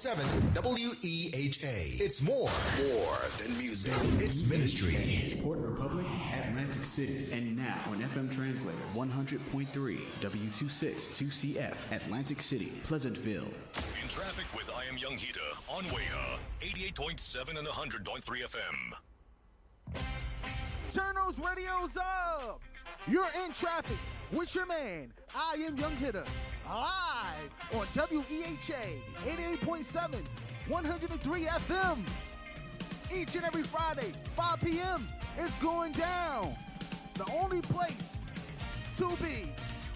88.7 WEHA. It's more than music. It's ministry. Port Republic, Atlantic City, and now on FM Translator 100.3 W262CF, Atlantic City, Pleasantville. In traffic with I Am Young Hita on WEHA, 88.7 and 100.3 FM. Turn those radios up. You're in traffic with your man, I Am Young Hitter, live on WEHA 88.7, 103 FM. Each and every Friday, 5 p.m. It's going down. The only place to be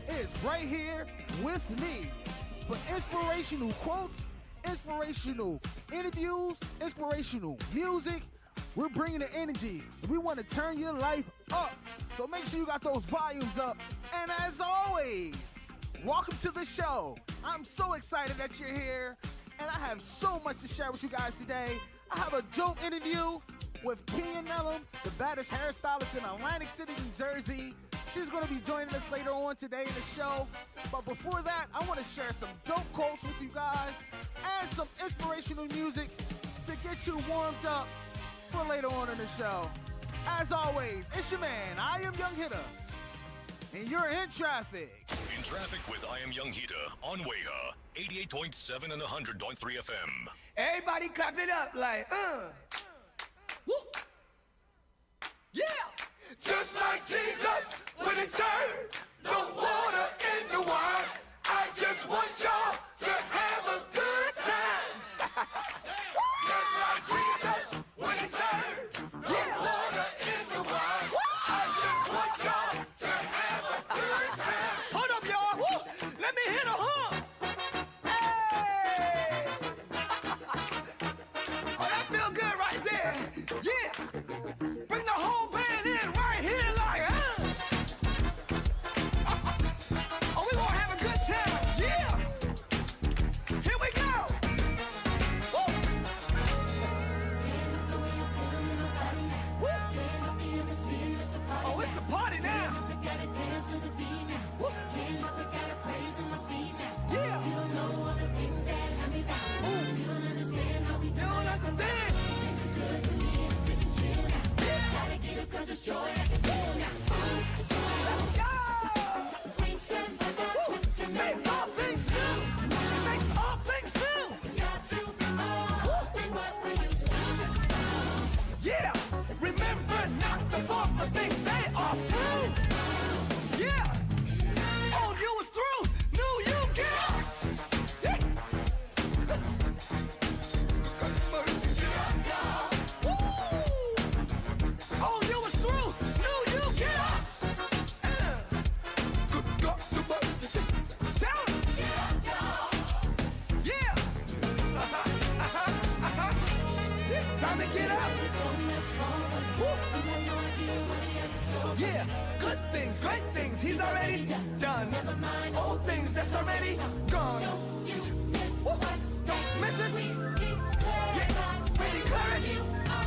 is right here with me for inspirational quotes, inspirational interviews, inspirational music. We're bringing the energy. We want to turn your life up. So make sure you got those volumes up. And as always, welcome to the show. I'm so excited that you're here. And I have so much to share with you guys today. I have a dope interview with Kenya Mellum, the baddest hairstylist in Atlantic City, New Jersey. She's going to be joining us later on today in the show. But before that, I want to share some dope quotes with you guys and some inspirational music to get you warmed up for later on in the show. As always, it's your man, I Am Young Hitter, and you're in traffic. In traffic with I Am Young Hita on WEHA, 88.7 and 100.3 FM. Everybody clap it up like, Woo. Yeah! Just like Jesus, when he turned the water into wine, I just want y'all to have a good time. Just like Jesus, when he turned the water into wine, I just want y'all to have a good time. Hold up, y'all. Woo. Let me hit a hum. Hey! Oh, that feel good right there. Yeah. Bring the whole band in right here like, Oh, we gonna have a good time. Yeah. Here we go. Woo. Oh, it's a party now. Woo. Yeah. You don't understand. Let's go. Woo. Make all things new. It makes all things new. Yeah. Remember not the former things, they are through. Yeah. Old you was through. New you get up. Yeah. Woo. Old you was through. New you get up. Tell them. Yeah. Time to get up. Woo. Yeah, good things, great things, he's already done. Old things that's already gone. Woo. Don't miss it. Yeah, we declare it.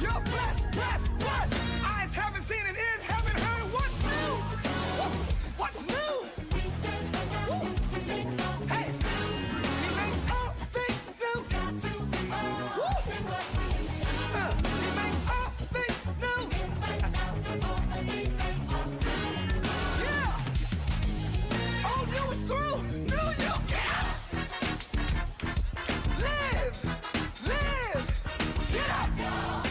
You're blessed, blessed, blessed. Eyes haven't seen and ears haven't heard what's new. Woo. What's new? Woo. Hey, he makes all things new. Woo. He makes all things new. Yeah. Oh, new is through. New you get up. Live. Get up.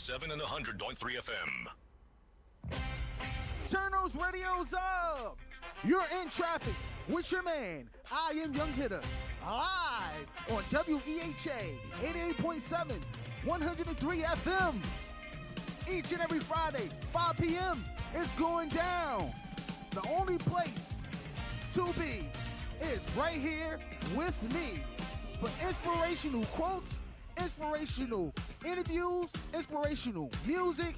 88.7 and 100.3 FM. Turn those radios up. You're in traffic with your man, I Am Young Hitter, live on WEHA 88.7, 103 FM. Each and every Friday, 5 p.m., it's going down. The only place to be is right here with me for inspirational quotes, inspirational interviews, inspirational music.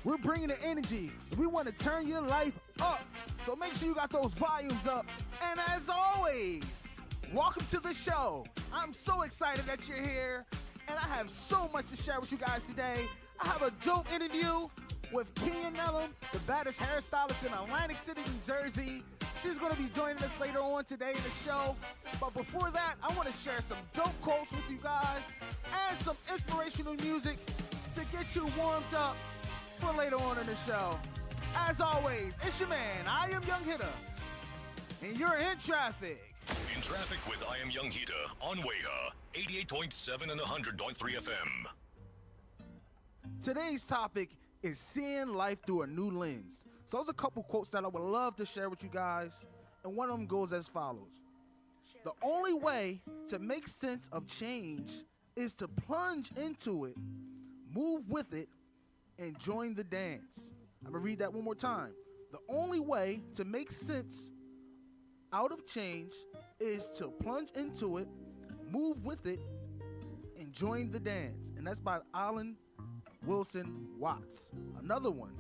We're bringing the energy. We want to turn your life up. So make sure you got those volumes up. And as always, welcome to the show. I'm so excited that you're here. And I have so much to share with you guys today. I have a dope interview with Kia Nellum, the baddest hairstylist in Atlantic City, New Jersey. She's going to be joining us later on today in the show. But before that, I want to share some dope quotes with you guys and some inspirational music to get you warmed up for later on in the show. As always, it's your man, I Am Young Hitter, and you're in traffic. In traffic with I Am Young Hitter on WEHA 88.7 and 100.3 FM. Today's topic is seeing life through a new lens. So there's a couple quotes that I would love to share with you guys, and one of them goes as follows. The only way to make sense of change is to plunge into it, move with it, and join the dance. I'm going to read that one more time. The only way to make sense out of change is to plunge into it, move with it, and join the dance. And that's by Alan Wilson Watts. Another one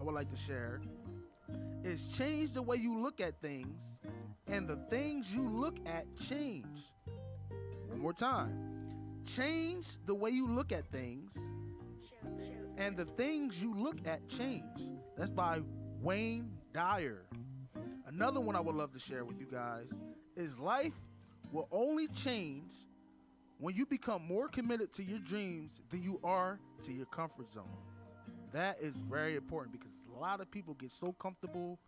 I would like to share is change the way you look at things, and the things you look at change. One more time. Change the way you look at things, and the things you look at change. That's by Wayne Dyer. Another one I would love to share with you guys is life will only change when you become more committed to your dreams than you are to your comfort zone. That is very important because a lot of people get so comfortable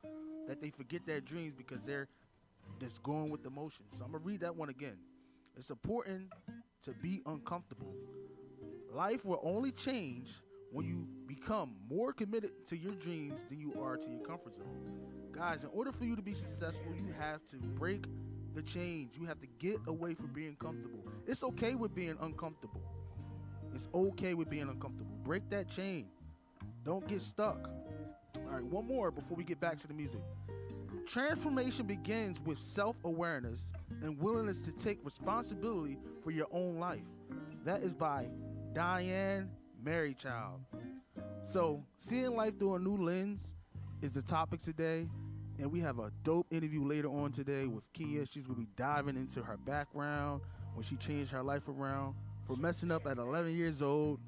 that they forget their dreams because they're just going with the motions. So I'm going to read that one again. It's important to be uncomfortable. Life will only change when you become more committed to your dreams than you are to your comfort zone. Guys, in order for you to be successful, you have to break the change. You have to get away from being comfortable. It's okay with being uncomfortable. It's okay with being uncomfortable. Break that chain. Don't get stuck. All right, one more before we get back to the music. Transformation begins with self-awareness and willingness to take responsibility for your own life. That is by Diane Marychild. So, seeing life through a new lens is the topic today, and we have a dope interview later on today with Kia. She's going to be diving into her background when she changed her life around from messing up at 11 years old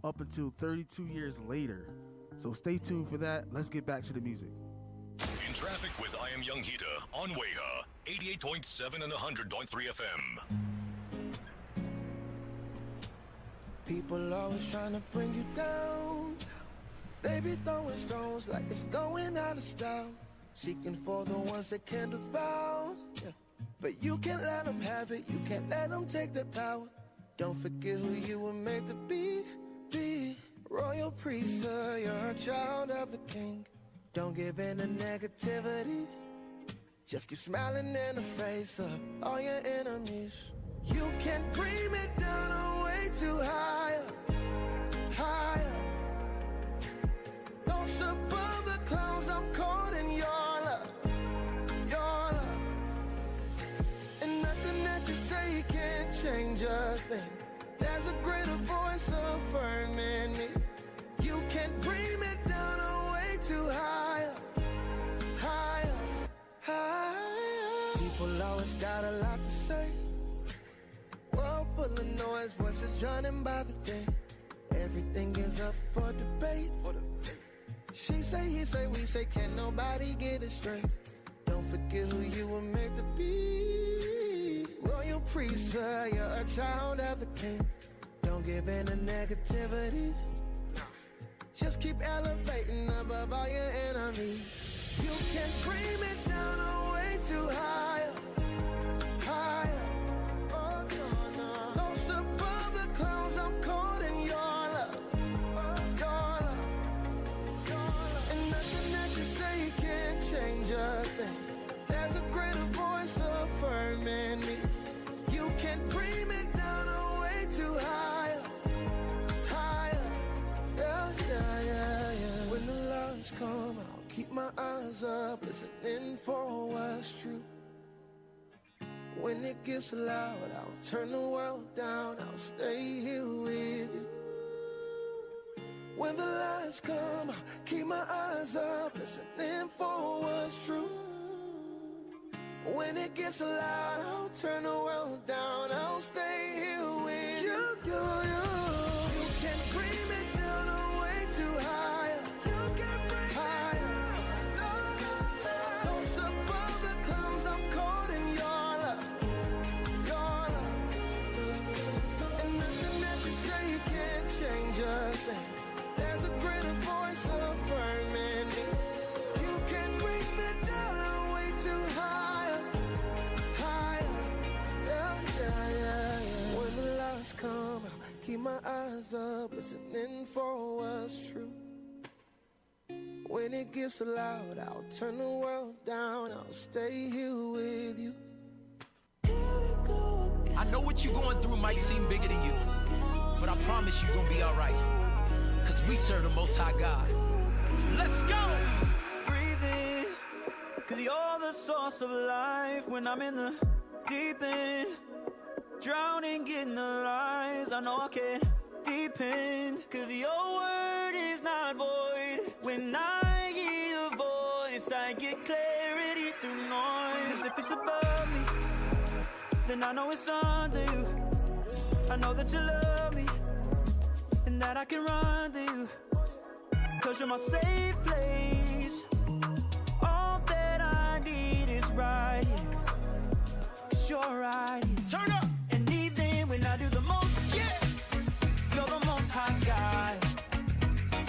up until 32 years later. So stay tuned for that. Let's get back to the music. In traffic with I Am Young Hitter on WEHA 88.7 and 100.3 FM. People always trying to bring you down. They be throwing stones like it's going out of style, seeking for the ones that can devour. Yeah. But you can't let them have it. You can't let them take the power. Don't forget who you were made to be. Royal priesthood, you're a child of the king. Don't give in to negativity. Just keep smiling in the face of all your enemies. You can bring me down or way too higher, higher. Those above the clouds, I'm caught in your love, your love. And nothing that you say can change a thing. There's a greater voice affirming me. You can bring me down or way too higher, higher, higher. People always got a lot to say. World full of noise, voices drowning by the day. Everything is up for debate. She say, he say, we say, can't nobody get it straight. Don't forget who you were made to be. Royal priesthood, you're a child of the king. Don't give in to negativity. Just keep elevating above all your enemies. You can bring me down or way too higher, higher. Oh, no, no. Those above the clouds, I'm caught in your love, cream it down a way too high. Higher. Yeah, yeah, yeah, yeah. When the lights come, I'll keep my eyes up, listening for what's true. When it gets loud, I'll turn the world down, I'll stay here with you. When the lights come, I'll keep my eyes up, listening for what's true. When it gets loud, I'll turn the world down, I'll stay here with you. You can bring me down a way too high. You can bring higher. Me down. No. Close above the clouds, I'm caught in your love. Your love. And nothing that you say can change a thing. There's a greater voice affirming me. You can bring me down a way too high. Higher. Yeah. When the lights come, I'll keep my eyes up, listening for what's true. When it gets loud, I'll turn the world down, I'll stay here with you. I know what you're going through might seem bigger than you, but I promise you're gonna be alright, cause we serve the Most High God. Let's go! Breathe in, cause you're the source of life. When I'm in the deep end, drowning in the lies, I know I can depend, cause your word is not void. When I hear your voice, I get clarity through noise. Cause if it's above me, then I know it's under you. I know that you love me, and that I can run to you, cause you're my safe place. All that I need is right here, cause you're right here. Turn up! And even when I do the most, yeah, you're the Most High God.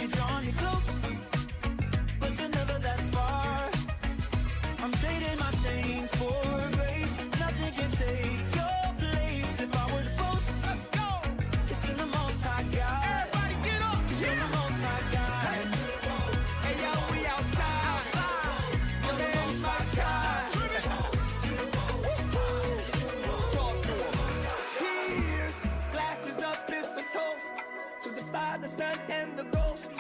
You draw me close, but you're never that far. I'm trading my chains for grace. Nothing can take your place. If I were to boast, let's go. It's in the Most High God. Everybody get up! Cause you're the Most High God. Hey yo, we outside. You're the Most High God. Talk to him. Cheers, glasses up, it's a toast to the Father, Son, and the Ghost.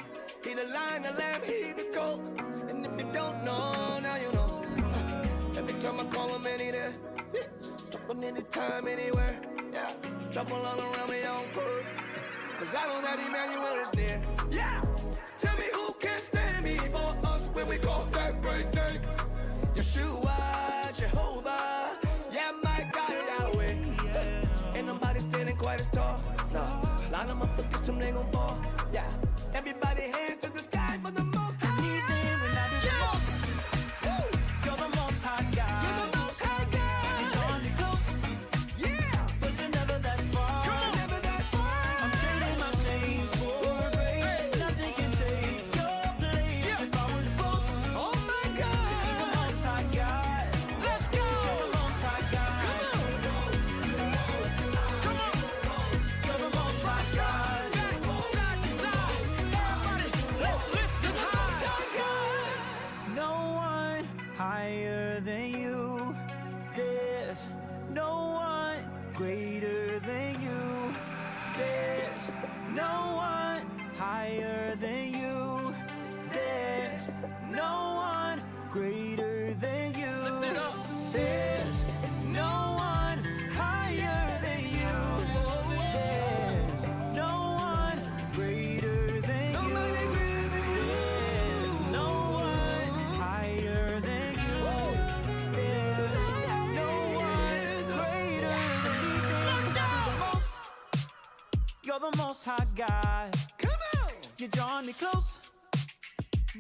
He the lion, the lamb, he the goat. And if you don't know, now you know. Every time I call him, any there. Trouble anytime, anywhere. Yeah, trouble all around me on curb. Cause I know that Emmanuel is near. Yeah, tell me who can stand before us when we call that great name. Yeshua, Jehovah. Yeah, my God, Yahweh. Ain't nobody standing quite as tall. No, line them up, look at some, they gon' fall. Yeah, everybody hands to the sky for the Most High. Even when I do the most, you're the Most High God. You're the Most High God. You draw me close, Yeah, but you're never that far. never that far. I'm trading my chains for grace. Nothing can take your place. If I were to boast, Oh my God. it's in the Most High God. Let's go! 'Cause you're the Most High God. You're the Most High God. Back, side to side. Everybody, let's lift them high! No one higher than you. There's no one greater than you. There's no one higher than you. There's no one greater than you. Lift it up. There's no one higher than you. There's no one greater than you. There's no one higher than you. There's no one greater than you. You're the Most High God. Come on. You're drawing me close,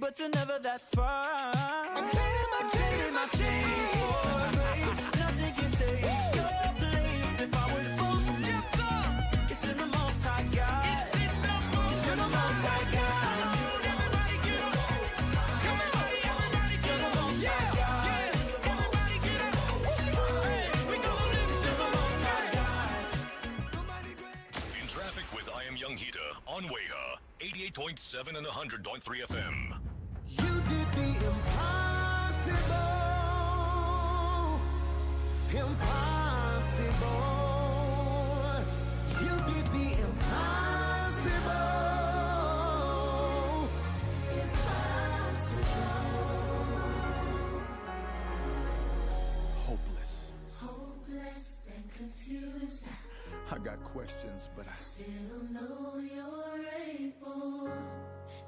but you're never that far. I'm trading my chains for grace. Nothing can take your place. If I were to boast, Yes, sir! it's in the Most High God. It's in the Most You're the Most High God. Everybody get up! Everybody get You're the up! Most High God. Yeah, everybody get up! Hey, we gonna live It's in the Most High God. In traffic with I Am Young Hita on WEHA, 88.7 and 100.3 FM. You did the impossible. Impossible. questions, but I still know you're able.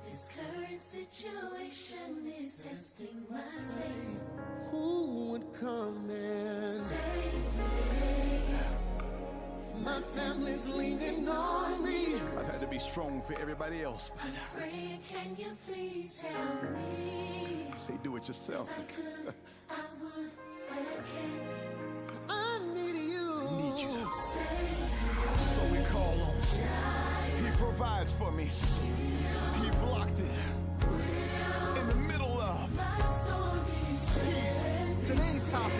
This current situation is testing my faith. Who would come and save me? My family's leaning on me. I've had to be strong for everybody else. I'm praying, can you please help me? Say, do it yourself. If I could, I would, but I can't. I need you. I need you. Save me. So we call on him. He provides for me. He blocked it in the middle of peace. Today's topic,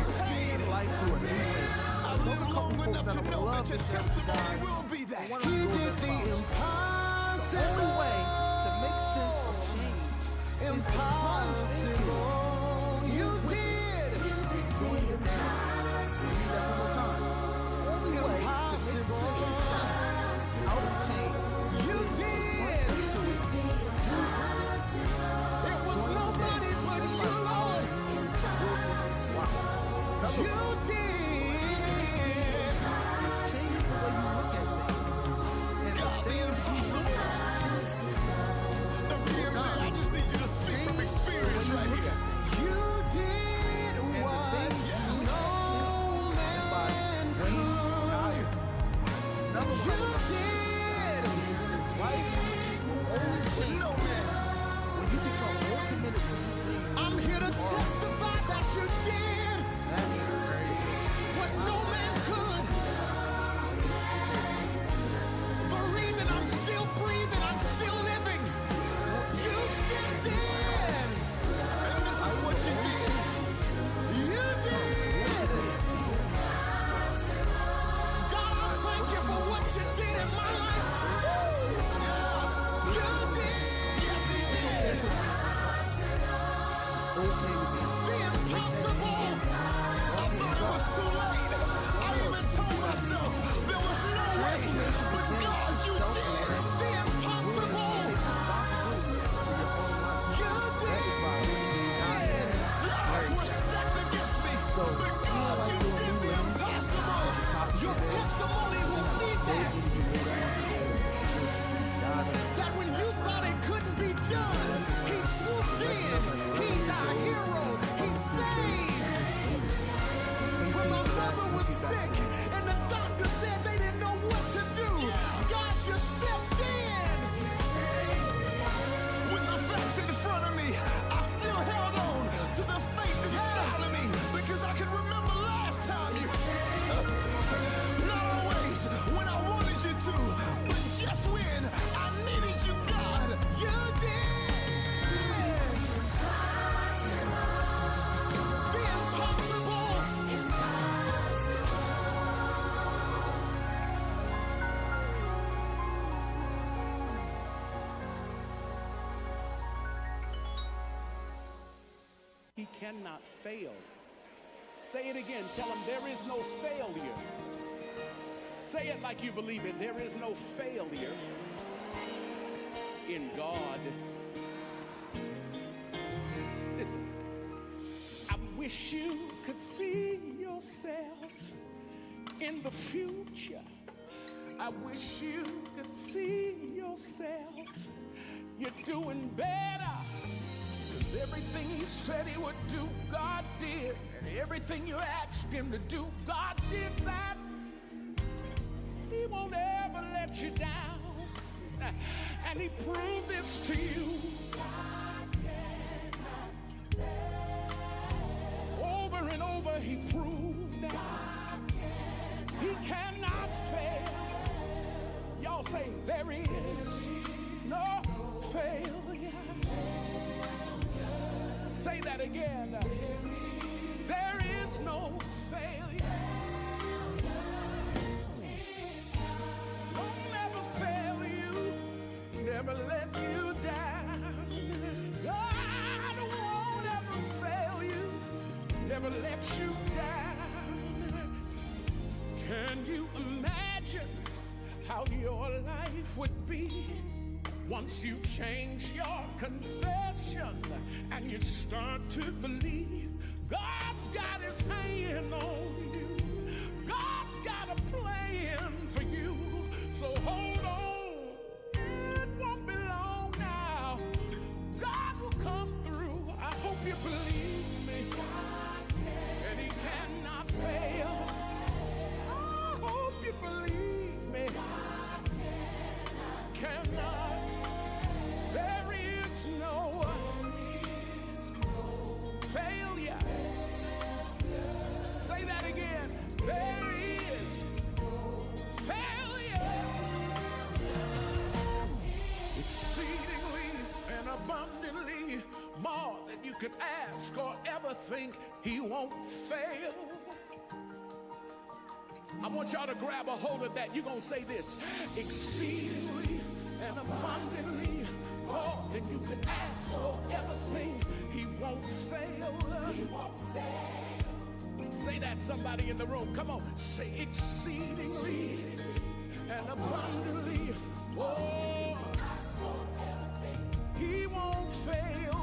seeing life through a new lens. I've lived long enough to know that your testimony will be that. He did the impossible. Every way to make sense of change. Impossible. You did. Join him now. Read that one more time. Every way to make sense out of change. You did. It was nobody but you, Lord. You did. I just need you to speak from experience right here. You did what no man could. You did right? No man. When you become more committed to the dream, I'm here to testify that you did what no man could. The reason I'm still breathing, I'm still living. You still did. And this is what you did. You did. God, I thank you for what you did in my life. You did. Yes, he did. The impossible. I thought it was too late. I even told myself there was no way. But God, you did. The impossible. You did. The odds were stacked against me. But God, you did the impossible. Your testimony will be there. That when you thought it couldn't be done, he swooped in. He's our hero. He saved. When my mother was sick and the doctor said they didn't know what to do, God, you stepped in. With the facts in front of me, I still held on to the faith inside of me because I can remember last time you. Not always when I wanted you to, but just when I needed you, God. You did. The impossible. He cannot fail. Say it again. Tell him there is no failure. Say it like you believe it. There is no failure in God. Listen. I wish you could see yourself in the future. I wish you could see yourself. You're doing better. Cause everything he said he would do, God did. And everything you asked him to do, God did that. He won't ever let you down. And he proved this to you. Over and over he proved that he cannot fail. Y'all say there is no failure. Say that again. There is no failure. He'll never fail you, never let you down. God won't ever fail you, never let you down. Can you imagine how your life would be once you change your confession and you start to believe God's got his hand on you? God's got a plan for you, so hold on. It won't be long now. God will come through. I hope you believe me. And he cannot fail. I hope you believe me. Cannot. There is no failure. Say that again. There is failure. Exceedingly and abundantly more than you could ask or ever think. He won't fail. I want y'all to grab a hold of that. You're going to say this. Exceedingly and abundantly more than you could ask or ever think. He won't fail. He won't fail. Say that, somebody in the room. Come on. Say exceedingly and abundantly more. He won't fail.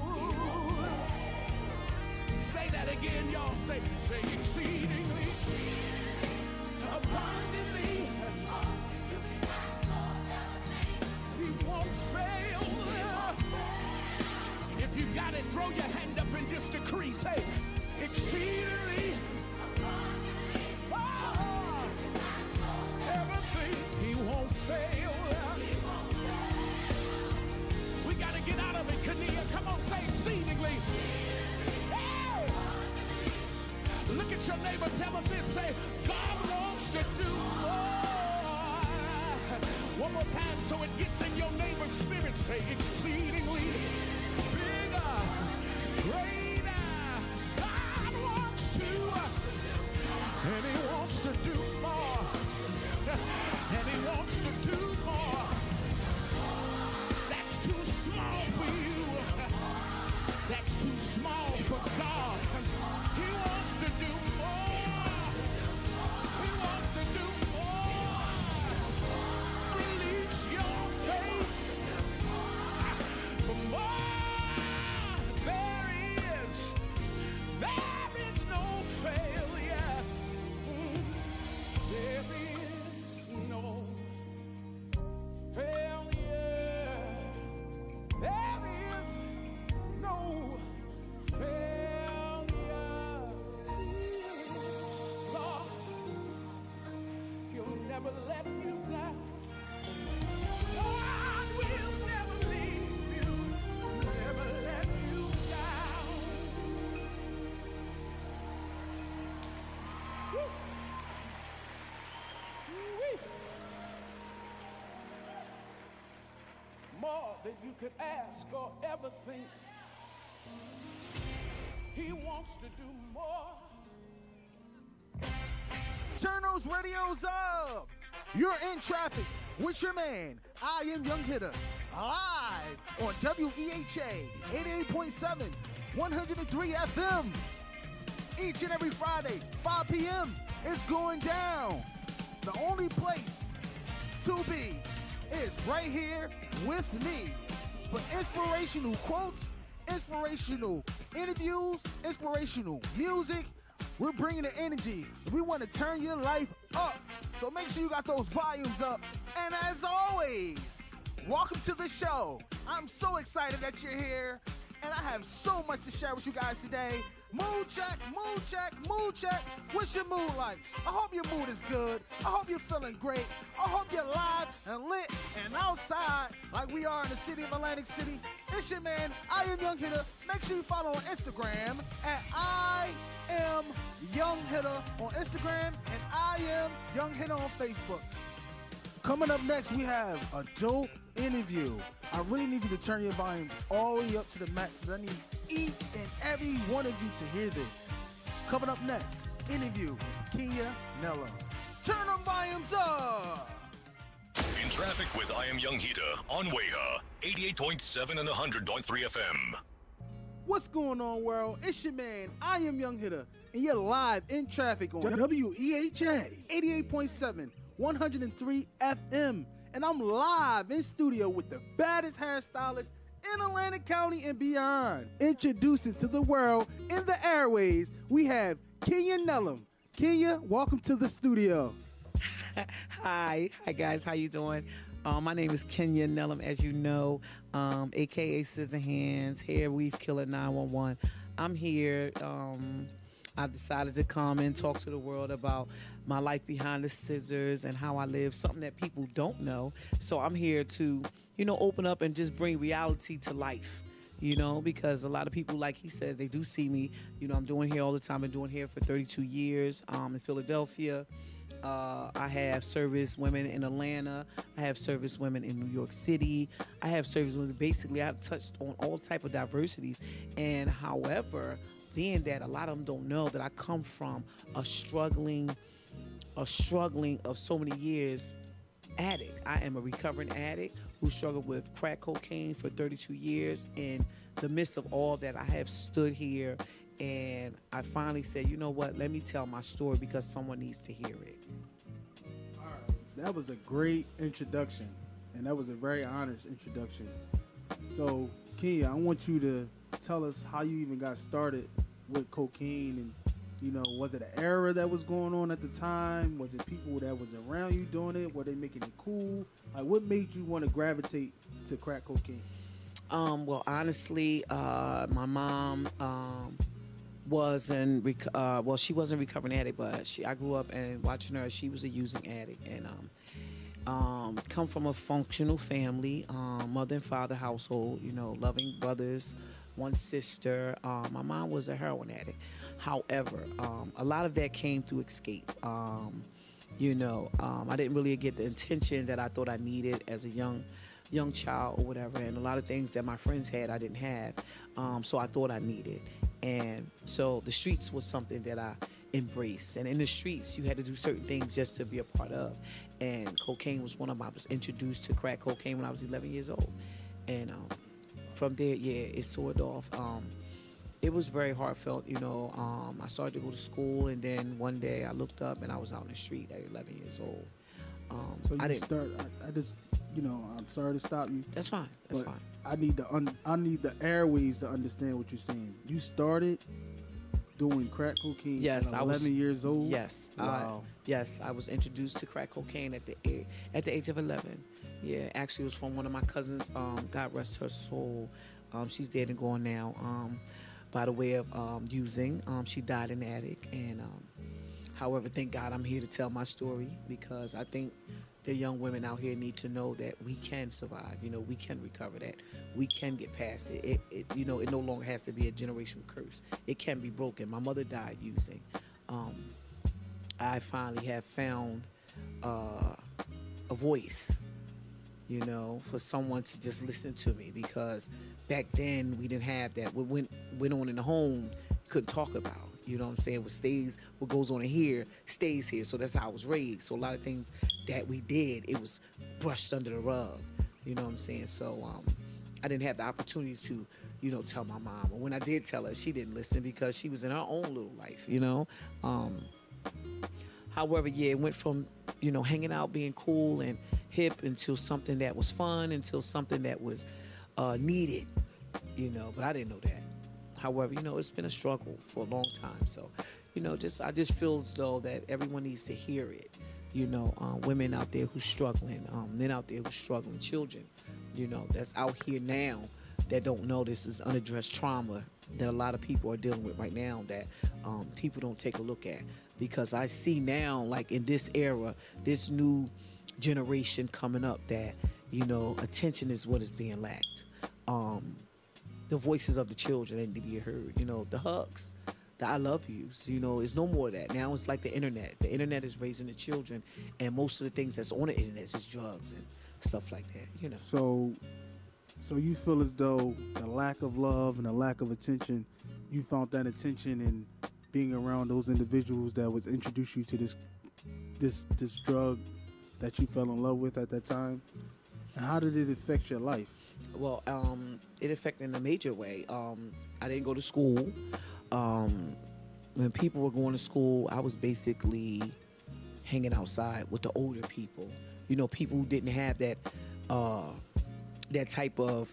Say that again, y'all. Say exceedingly, abundantly. He won't fail. If you got it, throw your hand up and just decree. Say exceedingly, everything. He won't fail. We got to get out of it, Kania. Come on, say exceedingly. Hey! Look at your neighbor, tell him this. Say, God wants to do more. One more time so it gets in your neighbor's spirit. Say exceedingly bigger, greater. God wants to, and he wants to do more. And he wants to do more. That's too small for you. That's too small for God. He wants to do more. He wants to do more. Release your faith for more. There is no failure. There is no failure. There is no failure. Lord, he'll never let you down. God will never leave you, never let you down. Woo. Woo-wee. More than you could ask or ever think. He wants to do more. Turn those radios up. You're in traffic with your man, I Am Young Hitter, live on WEHA 88.7, 103 FM. Each and every Friday, 5 p.m. It's going down. The only place to be is right here with me. For inspirational quotes, inspirational interviews, inspirational music, we're bringing the energy. We want to turn your life up. So make sure you got those volumes up. And as always, welcome to the show. I'm so excited that you're here. And I have so much to share with you guys today. Mood check, mood check, mood check. What's your mood like? I hope your mood is good. I hope you're feeling great. I hope you're live and lit and outside like we are in the city of Atlantic City. It's your man, I Am Young Hitter. Make sure you follow on Instagram at I Am Young Hitter on Instagram and I Am Young Hitter on Facebook. Coming up next, we have a dope interview. I really need you to turn your volumes all the way up to the max because I need each and every one of you to hear this. Coming up next, interview with Kenya Nello. Turn them volumes up. In traffic with I Am Young Hita on WEHA, 88.7 and 100.3 FM. What's going on, world? It's your man, I Am Young Hitter, and you're live in traffic on WEHA 88.7, 103 FM. And I'm live in studio with the baddest hairstylist in Atlantic County and beyond. Introducing to the world in the airways, we have Kenya Nello, Kenya, welcome to the studio. Hi guys, how you doing? My name is Kenya Nellum, as you know, aka Scissorhands, Hair Weave Killer 911. I'm here. I've decided to come and talk to the world about my life behind the scissors and how I live, something that people don't know. So I'm here to, open up and just bring reality to life. Because a lot of people, like he says, they do see me. I'm doing hair all the time. I've been doing hair for 32 years in Philadelphia. I have service women in Atlanta. I have service women in New York City. I have service women. Basically, I've touched on all type of diversities. And however, being that a lot of them don't know that I come from a struggling of so many years addict. I am a recovering addict who struggled with crack cocaine for 32 years. In the midst of all that, I have stood here and I finally said, you know what, let me tell my story because someone needs to hear it. All right. That was a great introduction, and that was a very honest introduction. So, Kenya, I want you to tell us how you even got started with cocaine, and was it an era that was going on at the time? Was it people that was around you doing it? Were they making it cool? Like, what made you want to gravitate to crack cocaine? Well, honestly, my mom she wasn't a recovering addict, but I grew up and watching her. She was a using addict, and come from a functional family, mother and father household. Loving brothers, one sister. My mom was a heroin addict. However, a lot of that came through escape. I didn't really get the attention that I thought I needed as a young child or whatever, and a lot of things that my friends had I didn't have, so I thought I needed. And so the streets was something that I embraced, and in the streets you had to do certain things just to be a part of, and cocaine was one of them. I was introduced to crack cocaine when I was 11 years old, and from there, it soared off. It was very heartfelt. I started to go to school, and then one day I looked up and I was out in the street at 11 years old. So I just, I'm sorry to stop you. That's fine. That's fine. I need the airways to understand what you're saying. You started doing crack cocaine at 11 years old? Yes. Wow. Yes, I was introduced to crack cocaine at the age of 11. Yeah, actually it was from one of my cousins, God rest her soul. She's dead and gone now. By the way of using, she died in the attic. And however, thank God I'm here to tell my story, because I think the young women out here need to know that we can survive. We can recover that. We can get past it. It no longer has to be a generational curse. It can be broken. My mother died using. I finally have found a voice, for someone to just listen to me, because back then we didn't have that. What went on in the home, you couldn't talk about. You know what I'm saying? What goes on in here stays here. So that's how I was raised. So a lot of things that we did, it was brushed under the rug. You know what I'm saying? So I didn't have the opportunity to, tell my mom. And when I did tell her, she didn't listen because she was in her own little life, However, it went from, hanging out, being cool and hip, until something that was fun, until something that was needed, but I didn't know that. However, it's been a struggle for a long time. So, I just feel as though that everyone needs to hear it. Women out there who's struggling, men out there who's struggling, children, that's out here now that don't know this is unaddressed trauma that a lot of people are dealing with right now that people don't take a look at. Because I see now, like in this era, this new generation coming up, that, attention is what is being lacked. The voices of the children need to be heard. The hugs, the I love yous. It's no more of that. Now it's like the internet. The internet is raising the children, and most of the things that's on the internet is drugs and stuff like that. So you feel as though the lack of love and the lack of attention, you found that attention in being around those individuals that would introduce you to this drug that you fell in love with at that time. And how did it affect your life? Well, it affected in a major way. I didn't go to school. When people were going to school, I was basically hanging outside with the older people. People who didn't have that type of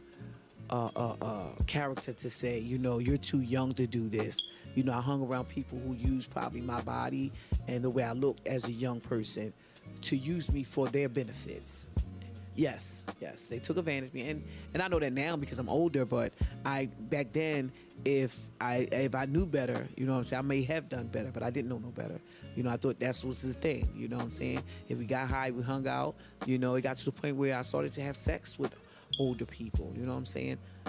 character to say, you're too young to do this. I hung around people who used probably my body and the way I looked as a young person to use me for their benefits. Yes, they took advantage of me, and I know that now because I'm older. But back then, if I knew better, I may have done better, but I didn't know no better. I thought that was the thing. If we got high, we hung out. It got to the point where I started to have sex with older people.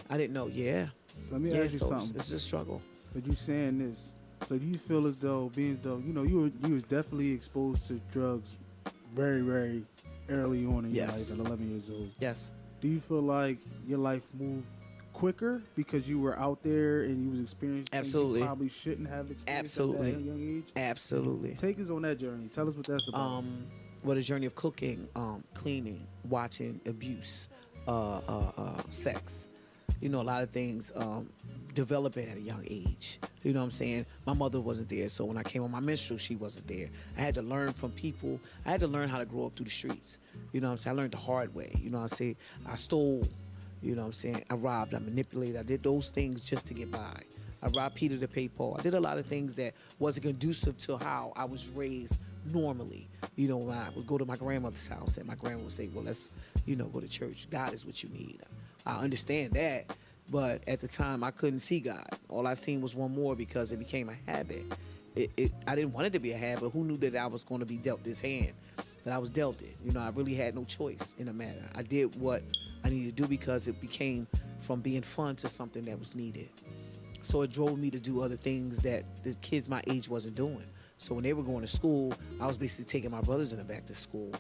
I didn't know. Yeah. So let me ask you something. It's a struggle. But you saying this, so do you feel as though, you was definitely exposed to drugs very, very early on in your life, at 11 years old? Yes. Do you feel like your life moved quicker because you were out there and you was experiencing things you probably shouldn't have experienced at that young age? Absolutely. Take us on that journey. Tell us what that's about. A journey of cooking, cleaning, watching abuse, sex. A lot of things developing at a young age. My mother wasn't there, so when I came on my menstrual, she wasn't there. I had to learn from people. I had to learn how to grow up through the streets. I learned the hard way. I stole. I robbed, I manipulated. I did those things just to get by. I robbed Peter to pay Paul. I did a lot of things that wasn't conducive to how I was raised normally. When I would go to my grandmother's house and my grandma would say, well, let's, go to church. God is what you need. I understand that, but at the time I couldn't see God. All I seen was one more because it became a habit. I didn't want it to be a habit. Who knew that I was going to be dealt this hand? But I was dealt it. I really had no choice in the matter. I did what I needed to do because it became from being fun to something that was needed. So it drove me to do other things that the kids my age wasn't doing. So when they were going to school, I was basically taking my brothers in them back to school.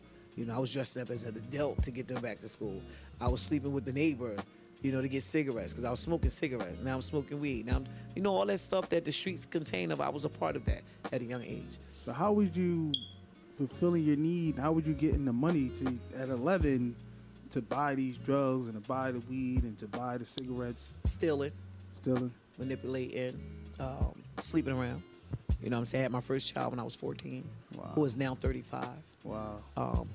I was dressing up as an adult to get them back to school. I was sleeping with the neighbor, to get cigarettes because I was smoking cigarettes. Now I'm smoking weed. Now, all that stuff that the streets contain of, I was a part of that at a young age. So how would you, fulfilling your need, how would you get in the money at 11 to buy these drugs and to buy the weed and to buy the cigarettes? Stealing. Manipulating. Sleeping around. I had my first child when I was 14, wow. Who is now 35. Wow.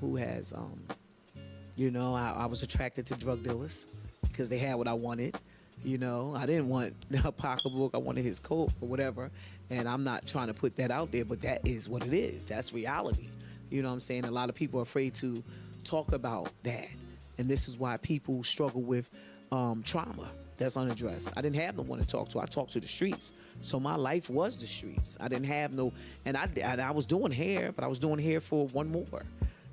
Who has, I was attracted to drug dealers because they had what I wanted. I didn't want a pocketbook. I wanted his coat or whatever. And I'm not trying to put that out there, but that is what it is. That's reality. A lot of people are afraid to talk about that. And this is why people struggle with trauma that's unaddressed. I didn't have no one to talk to. I talked to the streets. So my life was the streets. I didn't have no, and I was doing hair, but I was doing hair for one more.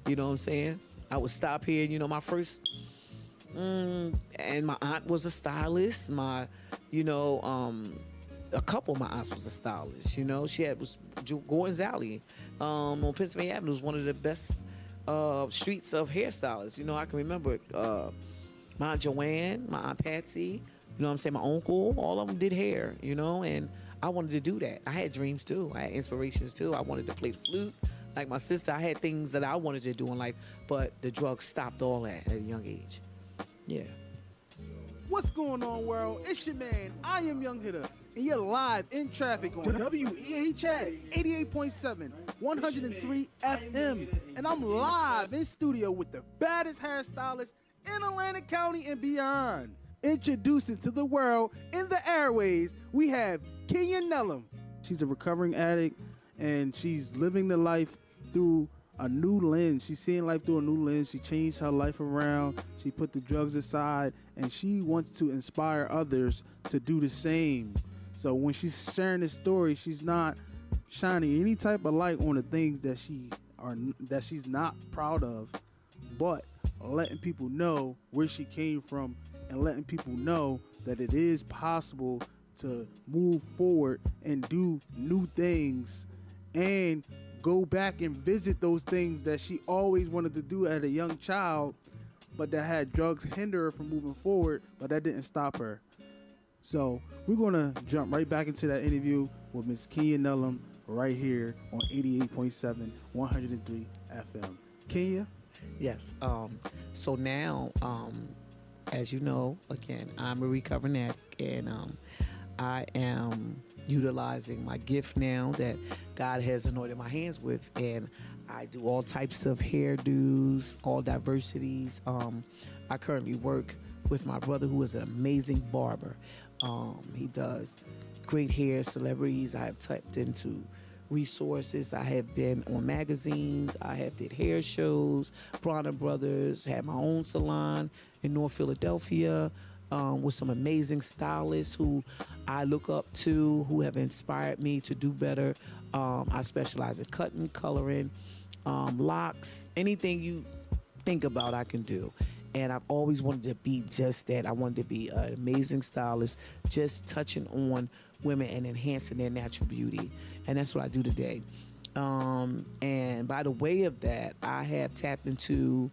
I would stop here, my first, and my aunt was a stylist. My, a couple of my aunts was a stylist. She was Gordon's Alley on Pennsylvania Avenue was one of the best streets of hairstylists. I can remember my Aunt Joanne, my Aunt Patsy, my uncle, all of them did hair, and I wanted to do that. I had dreams too. I had inspirations too. I wanted to play the flute. Like my sister, I had things that I wanted to do in life, but the drugs stopped all that at a young age. Yeah. What's going on, world? It's your man, I Am Young Hitter, and you're live in traffic on WEHA 88.7, 103 FM. And I'm live in studio with the baddest hairstylist in Atlantic County and beyond. Introducing to the world in the airways, we have Kenya Nellum. She's a recovering addict, and she's living the life through a new lens. She's seeing life through a new lens. She changed her life around. She put the drugs aside, and she wants to inspire others to do the same. So when she's sharing this story, she's not shining any type of light on the things that she's not proud of, but letting people know where she came from and letting people know that it is possible to move forward and do new things and go back and visit those things that she always wanted to do as a young child, but that had drugs hinder her from moving forward, but that didn't stop her. So we're going to jump right back into that interview with Miss Kenya Nellum right here on 88.7, 103 FM. Kenya? Yes. So now, as you know, again, I'm a recovering addict, and I am utilizing my gift now that God has anointed my hands with, and I do all types of hairdos, all diversities. I currently work with my brother, who is an amazing barber. He does great hair, celebrities. I have tapped into resources. I have been on magazines. I have did hair shows. Bronner Brothers, had my own salon in North Philadelphia with some amazing stylists who I look up to, who have inspired me to do better. I specialize in cutting, coloring, locks, anything you think about I can do. And I've always wanted to be just that. I wanted to be an amazing stylist, just touching on women and enhancing their natural beauty. And that's what I do today. And by the way of that, I have tapped into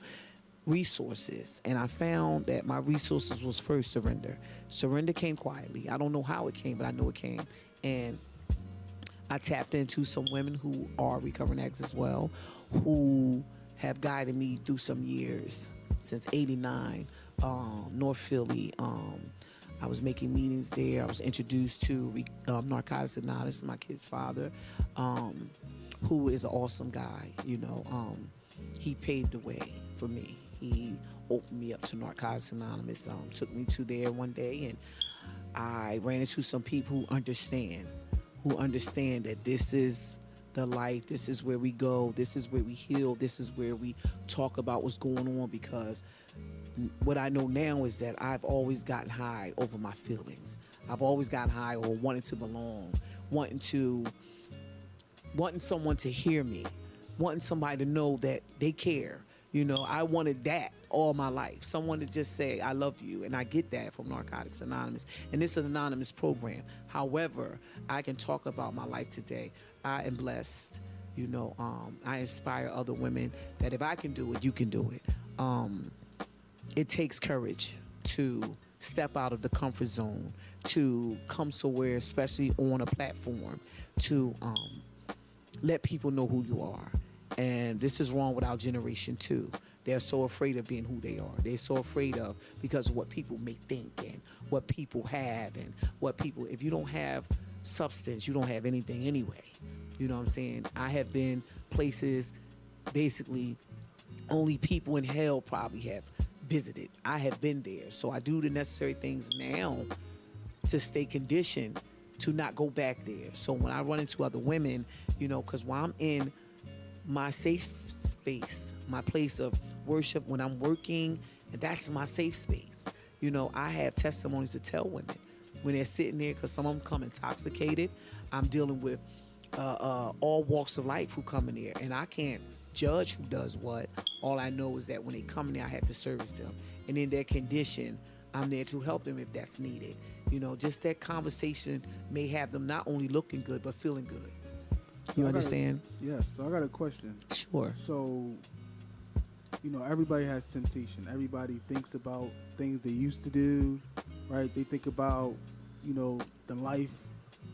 resources, and I found that my resources was first surrender. Surrender came quietly. I don't know how it came, but I know it came. And I tapped into some women who are recovering addicts as well, who have guided me through some years since '89, North Philly. I was making meetings there. I was introduced to Narcotics Anonymous, my kid's father, who is an awesome guy. He paved the way for me. He opened me up to Narcotics Anonymous, took me to there one day, and I ran into some people who understand that this is the life, this is where we go, this is where we heal, this is where we talk about what's going on, because what I know now is that I've always gotten high over my feelings. I've always gotten high over wanting to belong, wanting someone to hear me, wanting somebody to know that they care. I wanted that all my life. Someone to just say, I love you. And I get that from Narcotics Anonymous. And it's an anonymous program. However, I can talk about my life today. I am blessed. I inspire other women that if I can do it, you can do it. It takes courage to step out of the comfort zone, to come somewhere, especially on a platform, to let people know who you are. And this is wrong with our generation too. They're so afraid of being who they are. They're so afraid of because of what people may think and what people have and if you don't have substance, you don't have anything anyway. You know what I'm saying? I have been places basically only people in hell probably have visited. I have been there. So I do the necessary things now to stay conditioned to not go back there. So when I run into other women, because while I'm in my safe space, my place of worship, when I'm working, and that's my safe space. I have testimonies to tell women when they're sitting there, because some of them come intoxicated. I'm dealing with all walks of life who come in there, and I can't judge who does what. All I know is that when they come in there, I have to service them. And in their condition, I'm there to help them if that's needed. Just that conversation may have them not only looking good, but feeling good. You understand? Yes. So I got a question. Sure. So, everybody has temptation. Everybody thinks about things they used to do, right? They think about, the life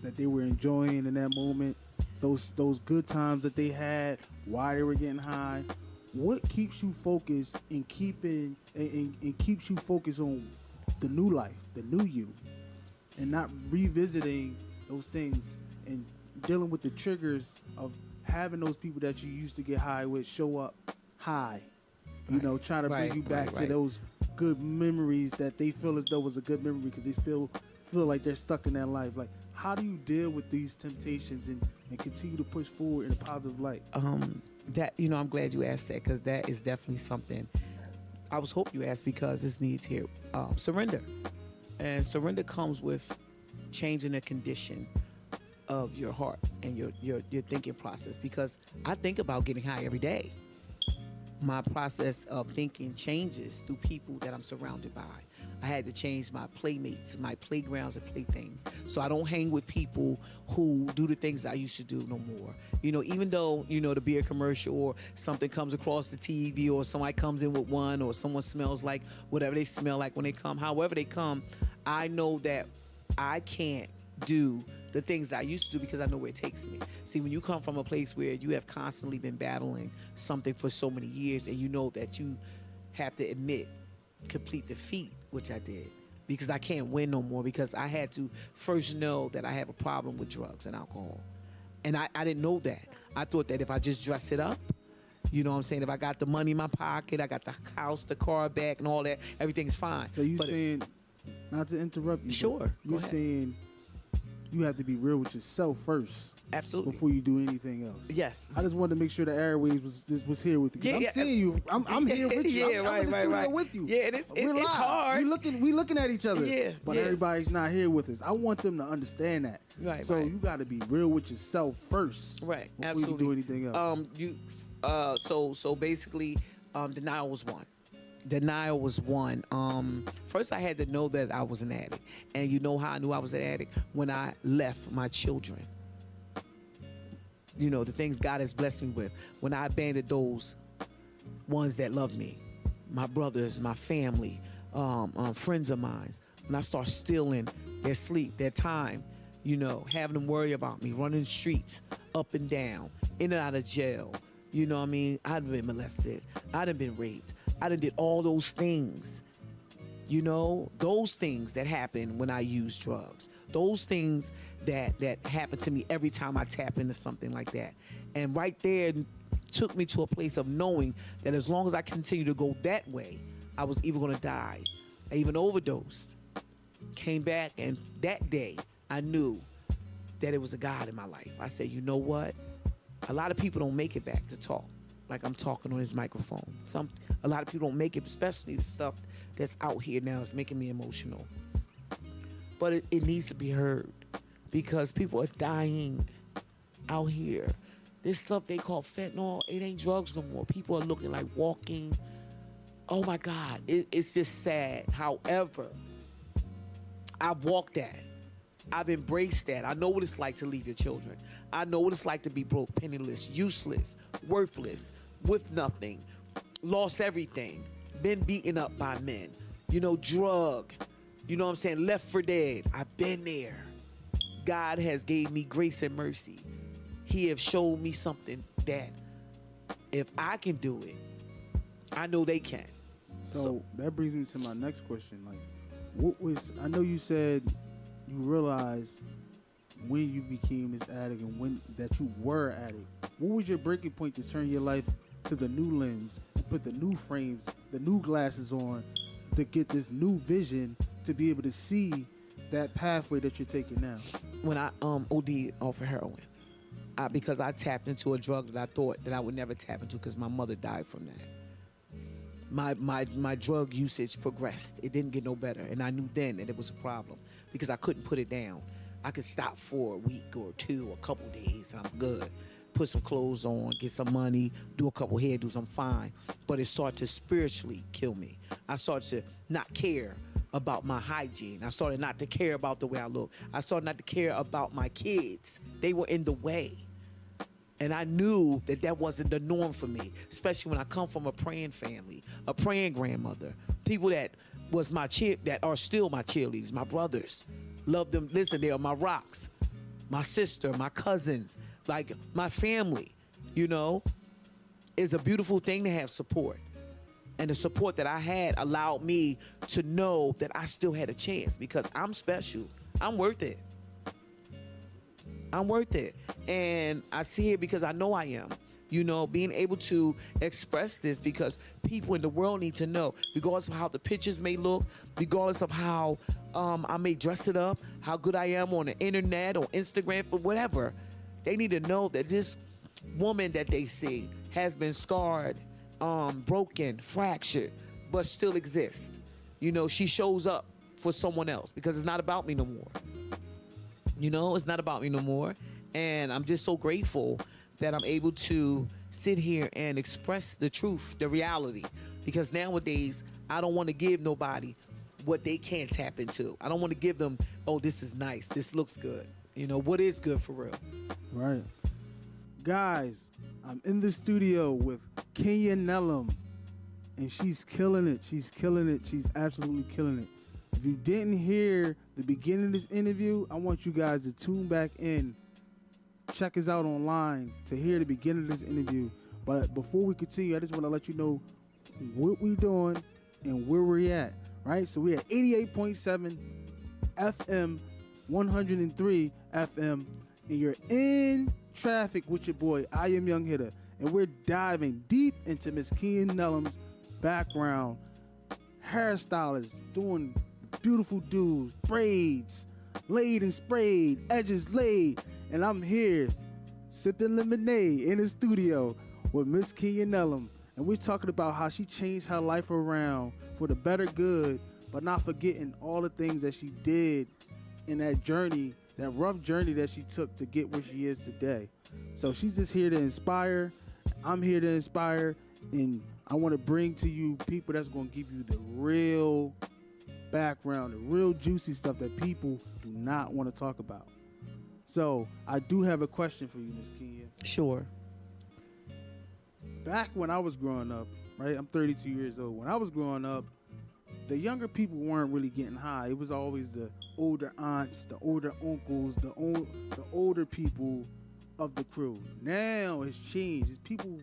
that they were enjoying in that moment, those good times that they had, why they were getting high. What keeps you focused and keeps you focused on the new life, the new you, and not revisiting those things and dealing with the triggers of having those people that you used to get high with show up high, trying to bring you back to those good memories that they feel as though was a good memory because they still feel like they're stuck in that life. Like, how do you deal with these temptations and continue to push forward in a positive light? That, I'm glad you asked that, because that is definitely something I was hoping you asked, because it's needs here. Surrender. And surrender comes with changing the condition of your heart and your thinking process, because I think about getting high every day. My process of thinking changes through people that I'm surrounded by. I had to change my playmates, my playgrounds and playthings. So I don't hang with people who do the things I used to do no more. Even though, the beer commercial or something comes across the TV, or somebody comes in with one, or someone smells like whatever they smell like when they come, however they come, I know that I can't do the things I used to do because I know where it takes me. See, when you come from a place where you have constantly been battling something for so many years, and you know that you have to admit complete defeat, which I did, because I can't win no more, because I had to first know that I have a problem with drugs and alcohol. And I didn't know that. I thought that if I just dress it up, You know what I'm saying? If I got the money in my pocket, I got the house, the car back, and all that, everything's fine. So you saying, not to interrupt you, sure, you're saying you have to be real with yourself first. Absolutely. Before you do anything else. Yes. I just wanted to make sure the airwaves was here with you. I'm seeing you. I'm here with you. Yeah, I'm in the studio with you. Yeah, and it's hard. We looking at each other. Yeah. But everybody's not here with us. I want them to understand that. Right. So you got to be real with yourself first. Right. Before Absolutely. you do anything else. So basically, denial was one. Denial was one. First, I had to know that I was an addict. And you know how I knew I was an addict? When I left my children. You know, the things God has blessed me with. When I abandoned those ones that love me, my brothers, my family, friends of mine. When I start stealing their sleep, their time, you know, having them worry about me, running the streets, up and down, in and out of jail. You know what I mean? I'd been molested. I'd have been raped. I done did all those things. You know, those things that happen when I use drugs. Those things that happen to me every time I tap into something like that. And right there took me to a place of knowing that as long as I continue to go that way, I was either going to die. I even overdosed. Came back, and that day I knew that it was a God in my life. I said, you know what? A lot of people don't make it back to talk like I'm talking on his microphone. A lot of people don't make it, especially the stuff that's out here now is making me emotional. But it needs to be heard because people are dying out here. This stuff they call fentanyl, it ain't drugs no more. People are looking like walking. Oh my God, it's just sad. However, I've walked that. I've embraced that. I know what it's like to leave your children. I know what it's like to be broke, penniless, useless, worthless, with nothing, lost everything, been beaten up by men, you know, drug, you know what I'm saying, left for dead. I've been there. God has gave me grace and mercy. He have showed me something that if I can do it, I know they can. So that brings me to my next question. Like, what was, I know you said you realized when you became this addict and when that you were an addict. What was your breaking point to turn your life to the new lens, put the new frames, the new glasses on, to get this new vision to be able to see that pathway that you're taking now? When I OD'd off of heroin, because I tapped into a drug that I thought that I would never tap into because my mother died from that. My drug usage progressed. It didn't get no better, and I knew then that it was a problem because I couldn't put it down. I could stop for a week or two, a couple days, and I'm good. Put some clothes on, get some money, do a couple hairdos, I'm fine. But it started to spiritually kill me. I started to not care about my hygiene. I started not to care about the way I look. I started not to care about my kids. They were in the way. And I knew that that wasn't the norm for me, especially when I come from a praying family, a praying grandmother, people that was that are still my cheerleaders, my brothers. Love them. Listen, they are my rocks, my sister, my cousins, like my family, you know. It's a beautiful thing to have support. And the support that I had allowed me to know that I still had a chance because I'm special. I'm worth it. I'm worth it. And I see it because I know I am. You know, being able to express this because people in the world need to know, regardless of how the pictures may look, regardless of how I may dress it up, how good I am on the internet, on Instagram, for whatever. They need to know that this woman that they see has been scarred, broken, fractured, but still exists. You know, she shows up for someone else because it's not about me no more. You know, it's not about me no more. And I'm just so grateful that I'm able to sit here and express the truth, the reality. Because nowadays, I don't want to give nobody what they can't tap into. I don't want to give them, oh, this is nice, this looks good. You know, what is good for real? Right. Guys, I'm in the studio with Kenya Nellum, and she's killing it. She's killing it. She's absolutely killing it. If you didn't hear the beginning of this interview, I want you guys to tune back in. Check us out online to hear the beginning of this interview. But before we continue, I just want to let you know what we're doing and where we're at. Right? So we're at 88.7 FM, 103 FM, and you're in traffic with your boy, I Am Young Hitter. and we're diving deep into Miss Kenya Nellum's background. Hairstylist, doing beautiful dudes, braids, laid and sprayed, edges laid, and I'm here sipping lemonade in the studio with Miss Kenya Nellum, and we're talking about how she changed her life around for the better good, but not forgetting all the things that she did in that journey, that rough journey that she took to get where she is today. So she's just here to inspire. I'm here to inspire, and I want to bring to you people that's going to give you the real background, the real juicy stuff that people do not want to talk about. So I do have a question for you, Miss Kenya. Sure. Back when I was growing up, right? I'm 32 years old. When I was growing up, the younger people weren't really getting high. It was always the older aunts, the older uncles, the older people of the crew. Now it's changed. It's people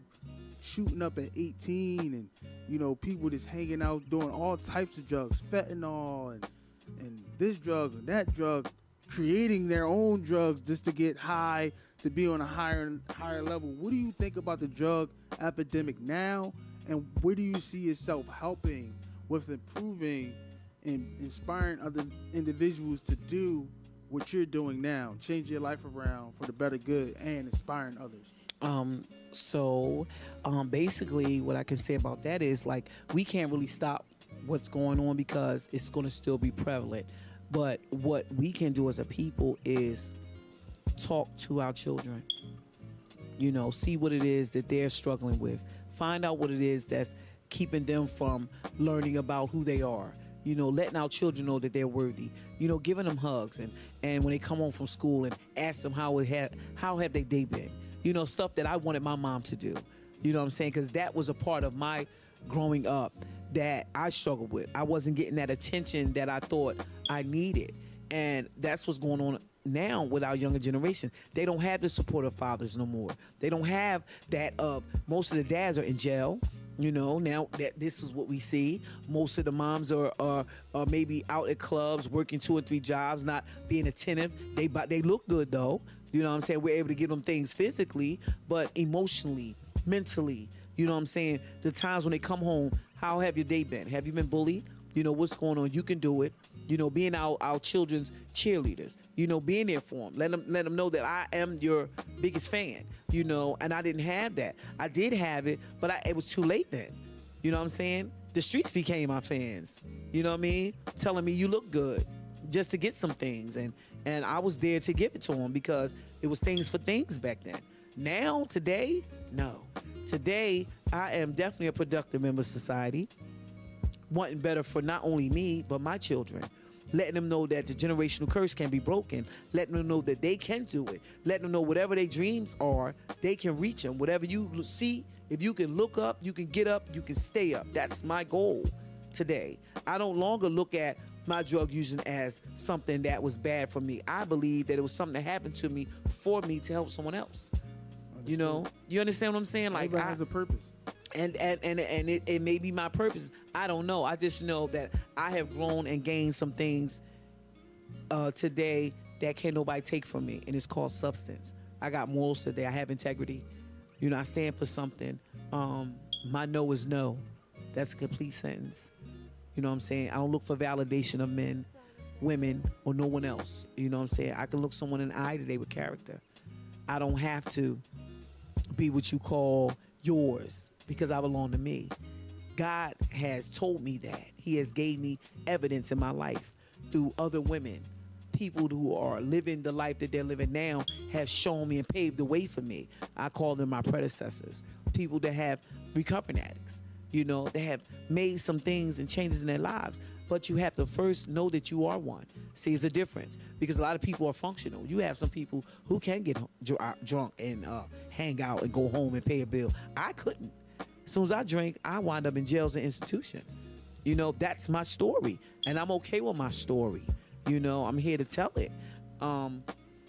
shooting up at 18 and, you know, people just hanging out doing all types of drugs, fentanyl and this drug and that drug, creating their own drugs just to get high, to be on a higher level. What do you think about the drug epidemic now, and where do you see yourself helping with improving and inspiring other individuals to do what you're doing now, change your life around for the better good and inspiring others? Basically what I can say about that is, like, we can't really stop what's going on because it's going to still be prevalent. But what we can do as a people is talk to our children, you know, see what it is that they're struggling with, find out what it is that's keeping them from learning about who they are, you know, letting our children know that they're worthy, you know, giving them hugs and when they come home from school and ask them how have their day been, you know, stuff that I wanted my mom to do, you know what I'm saying, because that was a part of my growing up that I struggled with. I wasn't getting that attention that I thought I needed, and that's what's going on now with our younger generation. They don't have the support of fathers no more. They don't have that of most of the dads are in jail. You know, now that this is what we see. Most of the moms are maybe out at clubs working 2 or 3 jobs, not being attentive. They look good though. You know what I'm saying? We're able to give them things physically, but emotionally, mentally, you know what I'm saying? The times when they come home, how have your day been? Have you been bullied? You know, what's going on? You can do it. You know, being our children's cheerleaders, you know, being there for them. Let them know that I am your biggest fan, you know, and I didn't have that. I did have it, but it was too late then. You know what I'm saying? The streets became my fans, you know what I mean? Telling me you look good just to get some things. And I was there to give it to them because it was things for things back then. Now, today, no. Today, I am definitely a productive member of society, wanting better for not only me, but my children. Letting them know that the generational curse can be broken. Letting them know that they can do it. Letting them know whatever their dreams are, they can reach them. Whatever you see, if you can look up, you can get up, you can stay up. That's my goal today. I don't longer look at my drug using as something that was bad for me. I believe that it was something that happened to me for me to help someone else. You know, you understand what I'm saying? Like, everybody has a purpose. And it may be my purpose. I don't know. I just know that I have grown and gained some things today that can't nobody take from me, and it's called substance. I got morals today. I have integrity. You know, I stand for something. My no is no. That's a complete sentence. You know what I'm saying? I don't look for validation of men, women, or no one else. You know what I'm saying? I can look someone in the eye today with character. I don't have to be what you call yours because I belong to me. God has told me that. He has gave me evidence in my life through other women. People who are living the life that they're living now have shown me and paved the way for me. I call them my predecessors. People that have recovering addicts. You know, they have made some things and changes in their lives. But you have to first know that you are one. See, it's a difference. Because a lot of people are functional. You have some people who can get drunk and hang out and go home and pay a bill. I couldn't. As soon as I drank, I wind up in jails and institutions. You know, that's my story. And I'm okay with my story. You know, I'm here to tell it.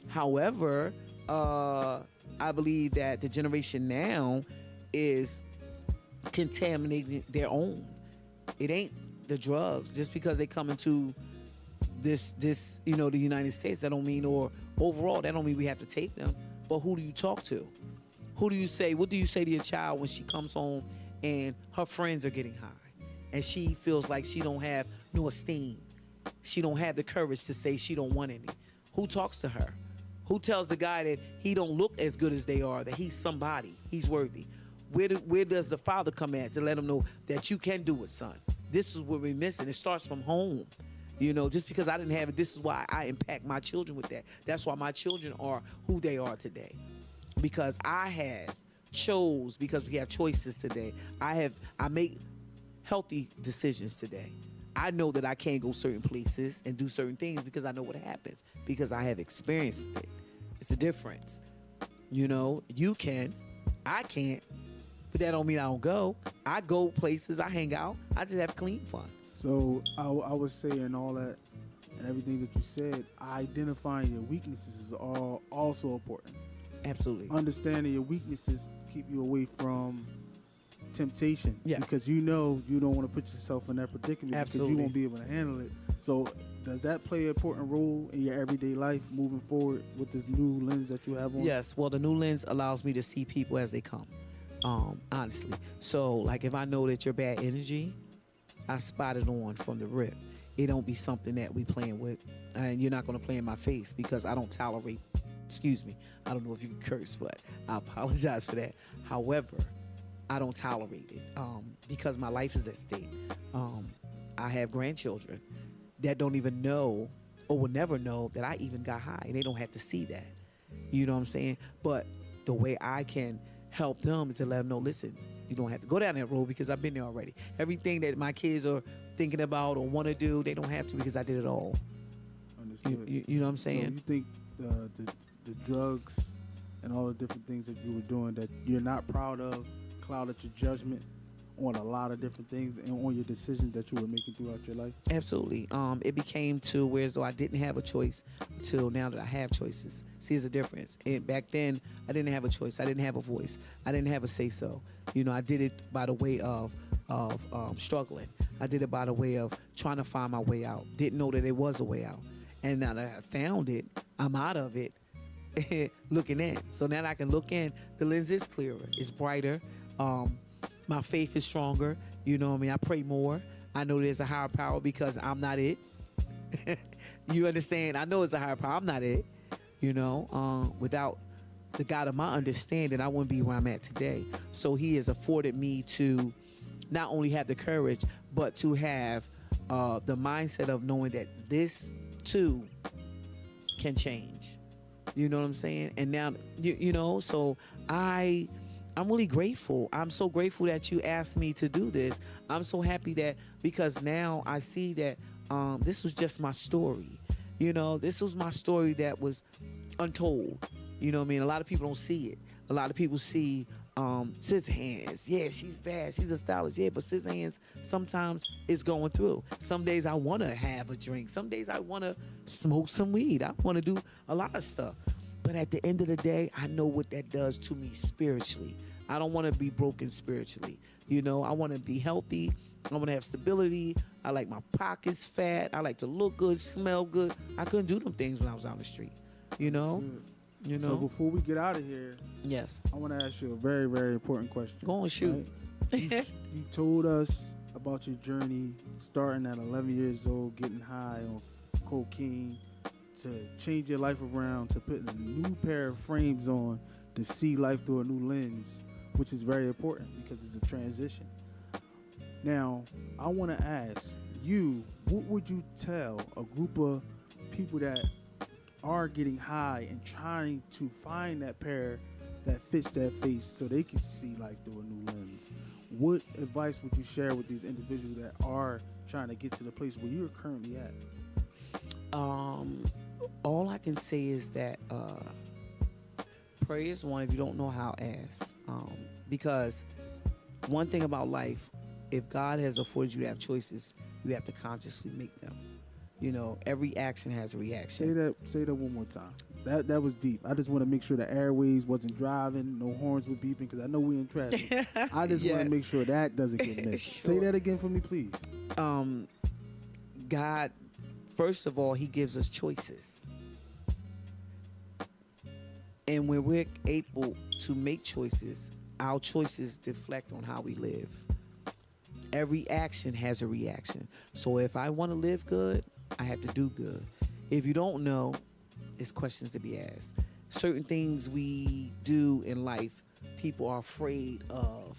However, I believe that the generation now is contaminating their own. It ain't the drugs. Just because they come into this, you know, the United States, that don't mean, or overall, that don't mean we have to take them. But who do you talk to? What do you say to your child when she comes home and her friends are getting high and she feels like she don't have no esteem? She don't have the courage to say she don't want any. Who talks to her? Who tells the guy that he don't look as good as they are, that he's somebody, he's worthy? Where does the father come at to let him know that you can do it, son? This is what we're missing. It starts from home. Just because I didn't have it, this is why I impact my children with that. That's why my children are who they are today. Because because we have choices today. I make healthy decisions today. I know that I can't go certain places and do certain things because I know what happens, because I have experienced it. It's a difference. You can, I can't, but that don't mean I don't go. I go places, I hang out, I just have clean fun. So I was saying all that and everything that you said, identifying your weaknesses is also important. Absolutely. Understanding your weaknesses keep you away from temptation. Yes. Because you don't want to put yourself in that predicament. Absolutely. Because you won't be able to handle it. So does that play an important role in your everyday life moving forward with this new lens that you have on? Yes. Well, the new lens allows me to see people as they come, honestly. So, like, if I know that you're bad energy, I spot it on from the rip. It don't be something that we playing with, and you're not going to play in my face because I don't tolerate. Excuse me. I don't know if you can curse, but I apologize for that. However, I don't tolerate it because my life is at stake. I have grandchildren that don't even know or will never know that I even got high. They don't have to see that. You know what I'm saying? But the way I can help them is to let them know, listen, you don't have to go down that road because I've been there already. Everything that my kids are thinking about or want to do, they don't have to because I did it all. Understood. You know what I'm saying? So you think the drugs and all the different things that you were doing that you're not proud of clouded your judgment on a lot of different things and on your decisions that you were making throughout your life? Absolutely. It became to where as though I didn't have a choice until now that I have choices. See, there's a difference. Back then, I didn't have a choice. I didn't have a voice. I didn't have a say-so. I did it by the way of struggling. I did it by the way of trying to find my way out. Didn't know that there was a way out. And now that I found it, I'm out of it, looking in. So now that I can look in, the lens is clearer. It's brighter. My faith is stronger. You know what I mean? I pray more. I know there's a higher power because I'm not it. You understand? I know it's a higher power. I'm not it. Without the God of my understanding, I wouldn't be where I'm at today. So he has afforded me to not only have the courage, but to have the mindset of knowing that this too can change. You know what I'm saying? And now, so I'm really grateful. I'm so grateful that you asked me to do this. I'm so happy that because now I see that this was just my story. This was my story that was untold. You know what I mean? A lot of people don't see it. A lot of people see Scissorhands. Yeah, she's bad. She's a stylist. Yeah, but Scissorhands sometimes is going through. Some days I want to have a drink. Some days I want to smoke some weed. I want to do a lot of stuff. But at the end of the day, I know what that does to me spiritually. I don't want to be broken spiritually. I want to be healthy. I want to have stability. I like my pockets fat. I like to look good, smell good. I couldn't do them things when I was on the street. So before we get out of here, yes, I want to ask you a very, very important question. Go on, shoot. Right? You told us about your journey starting at 11 years old, getting high on cocaine, to change your life around, to put a new pair of frames on, to see life through a new lens, which is very important because it's a transition. Now, I want to ask you, what would you tell a group of people that are getting high and trying to find that pair that fits their face so they can see life through a new lens? What advice would you share with these individuals that are trying to get to the place where you're currently at? All I can say is that prayer is one. If you don't know how, ask. Because one thing about life, if God has afforded you to have choices, you have to consciously make them. Every action has a reaction. Say that one more time. That was deep. I just want to make sure the airways wasn't driving, no horns were beeping, because I know we in traffic. I just want to make sure that doesn't get missed. Sure. Say that again for me, please. God, first of all, he gives us choices. And when we're able to make choices, our choices deflect on how we live. Every action has a reaction. So if I want to live good, I have to do good. If you don't know, it's questions to be asked. Certain things we do in life, people are afraid of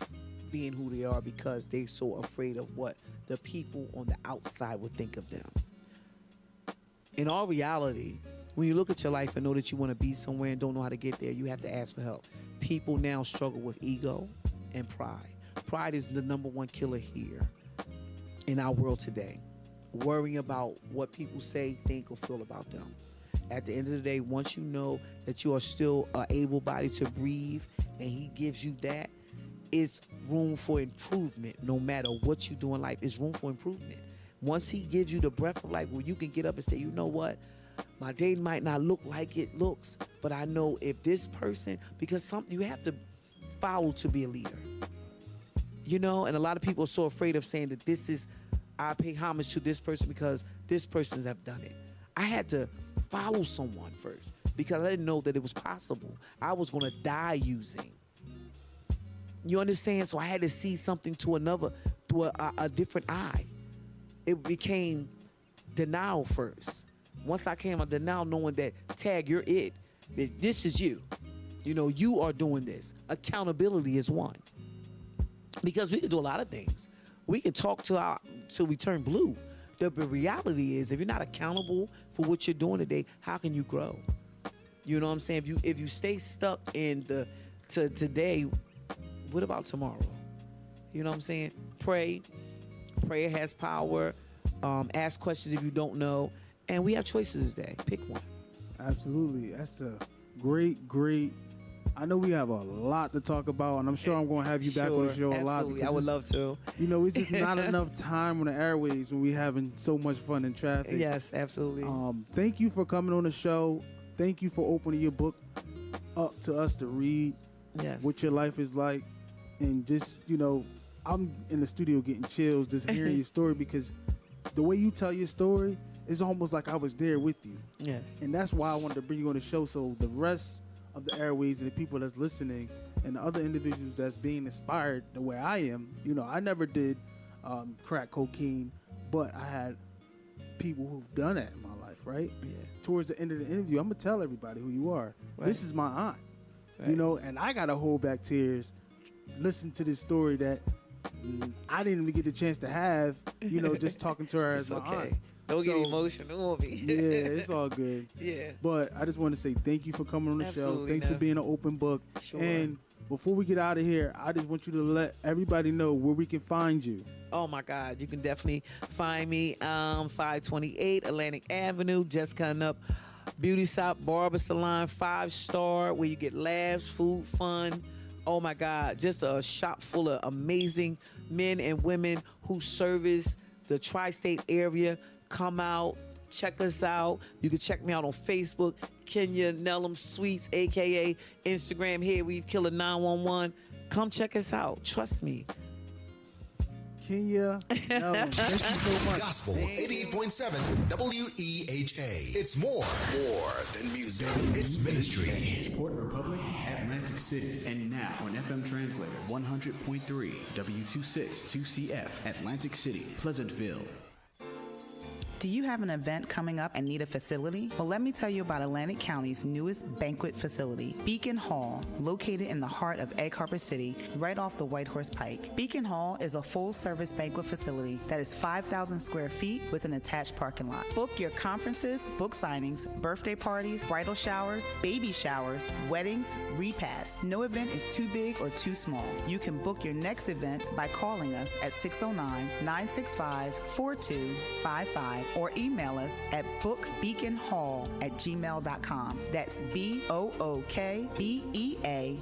being who they are because they're so afraid of what the people on the outside would think of them. In all reality, when you look at your life and know that you want to be somewhere and don't know how to get there, you have to ask for help. People now struggle with ego and pride. Pride is the number one killer here in our world today. Worrying about what people say, think, or feel about them. At the end of the day, once you know that you are still able-bodied to breathe and he gives you that, it's room for improvement. No matter what you do in life, it's room for improvement. Once he gives you the breath of life where you can get up and say, you know what? My day might not look like it looks, but I know if this person, because you have to follow to be a leader. You know, and a lot of people are so afraid of saying that I pay homage to this person because this person have done it. I had to follow someone first because I didn't know that it was possible. I was going to die using. You understand? So I had to see something to a different eye. It became denial first. Once I came out denial, knowing that, Tag, you're it. This is you. You know, you are doing this. Accountability is one. Because we can do a lot of things. We can talk till we turn blue. The reality is, if you're not accountable for what you're doing today, how can you grow? You know what I'm saying? If you stay stuck in today, what about tomorrow? You know what I'm saying? Pray. Prayer has power. Ask questions if you don't know. And we have choices today. Pick one. Absolutely. That's a great. I know we have a lot to talk about, and I'm sure I'm going to have you back on the show a lot. Absolutely. I would love to. You know, it's just not enough time on the airways when we're having so much fun in traffic. Yes, absolutely. Thank you for coming on the show. Thank you for opening your book up to us to read. Yes. What your life is like. And just, you know, I'm in the studio getting chills just hearing your story, because the way you tell your story, it's almost like I was there with you. Yes. And that's why I wanted to bring you on the show, so the rest of the airways and the people that's listening and the other individuals that's being inspired the way I am. You know, I never did crack cocaine, but I had people who've done that in my life, right? Yeah. Towards the end of the interview, I'm going to tell everybody who you are. Right. This is my aunt, right. You know, and I got to hold back tears, listen to this story that I didn't even get the chance to have, you know, just talking to her as my aunt. Don't get emotional on me. Yeah, it's all good. Yeah. But I just want to say thank you for coming on the show. Thanks for being an open book. Sure. And before we get out of here, I just want you to let everybody know where we can find you. Oh, my God. You can definitely find me 528 Atlantic Avenue, just coming up. Beauty Shop, Barber Salon, 5-star, where you get laughs, food, fun. Oh, my God. Just a shop full of amazing men and women who service the tri-state area. Come out, check us out. You can check me out on Facebook, Kenya Nellum Sweets, a.k.a. Instagram, Here We Killer 911. Come check us out. Trust me. Kenya Nellum, thank you so much. Gospel 88.7 WEHA. It's more than music. It's ministry. Port Republic, Atlantic City, and now on FM Translator 100.3 W262CF, Atlantic City, Pleasantville. Do you have an event coming up and need a facility? Well, let me tell you about Atlantic County's newest banquet facility, Beacon Hall, located in the heart of Egg Harbor City, right off the White Horse Pike. Beacon Hall is a full-service banquet facility that is 5,000 square feet with an attached parking lot. Book your conferences, book signings, birthday parties, bridal showers, baby showers, weddings, repasts. No event is too big or too small. You can book your next event by calling us at 609-965-4255 or email us at bookbeaconhall@gmail.com. That's BOOKBEACONH